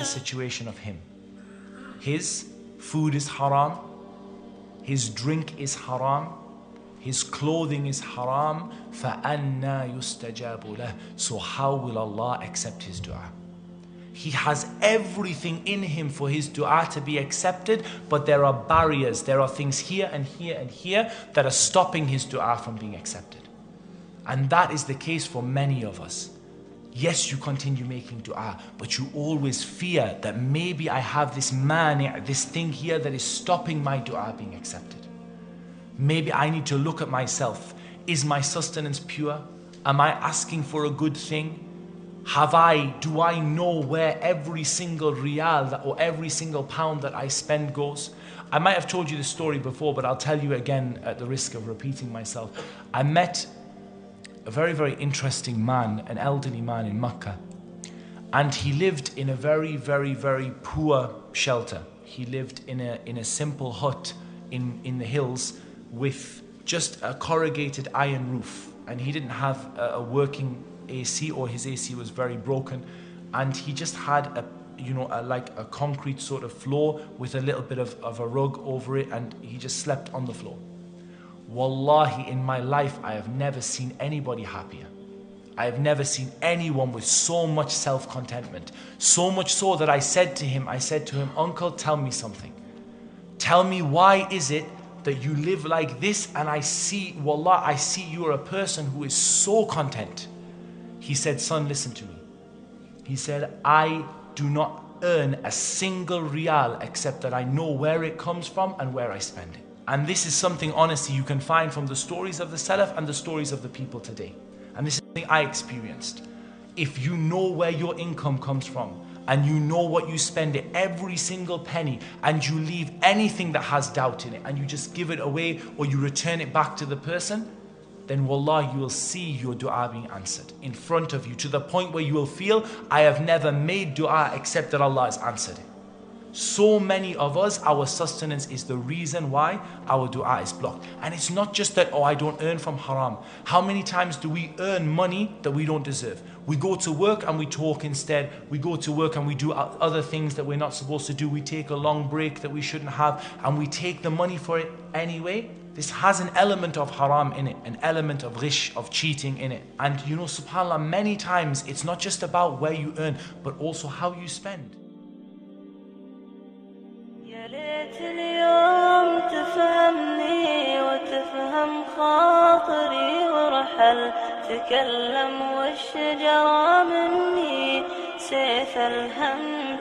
the situation of him. His food is haram, his drink is haram, his clothing is haram. فَأَنَّا يُسْتَجَابُ لَهُ. So how will Allah accept his dua? He has everything in him for his dua to be accepted, but there are barriers, there are things here and here and here that are stopping his dua from being accepted. And that is the case for many of us. Yes, you continue making dua, but you always fear that maybe I have this mani', this thing here that is stopping my dua being accepted. Maybe I need to look at myself. Is my sustenance pure? Am I asking for a good thing? Do I know where every single riyal or every single pound that I spend goes? I might have told you this story before, but I'll tell you again at the risk of repeating myself. I met a very, very interesting man, an elderly man in Makkah. And he lived in a very, very, very poor shelter. He lived in a simple hut in the hills with just a corrugated iron roof. And he didn't have a working AC, or his AC was very broken. And he just had like a concrete sort of floor with a little bit of a rug over it, and he just slept on the floor. Wallahi, in my life, I have never seen anybody happier. I have never seen anyone with so much self-contentment. So much so that I said to him, Uncle, tell me something. Tell me, why is it that you live like this, and I see you're a person who is so content. He said, son, listen to me. He said, I do not earn a single riyal except that I know where it comes from and where I spend it. And this is something, honestly, you can find from the stories of the Salaf and the stories of the people today. And this is something I experienced. If you know where your income comes from, and you know what you spend it, every single penny, and you leave anything that has doubt in it, and you just give it away or you return it back to the person, then wallah, you will see your dua being answered in front of you, to the point where you will feel, I have never made dua except that Allah has answered it. So many of us, our sustenance is the reason why our dua is blocked. And it's not just that, I don't earn from haram. How many times do we earn money that we don't deserve? We go to work and we talk instead. We go to work and we do other things that we're not supposed to do. We take a long break that we shouldn't have, and we take the money for it anyway. This has an element of haram in it, an element of ghish, of cheating in it. And subhanAllah, many times it's not just about where you earn, but also how you spend. يا ليت اليوم تفهمني وتفهم خاطري ورحل تكلم والشجرة مني سيف الهم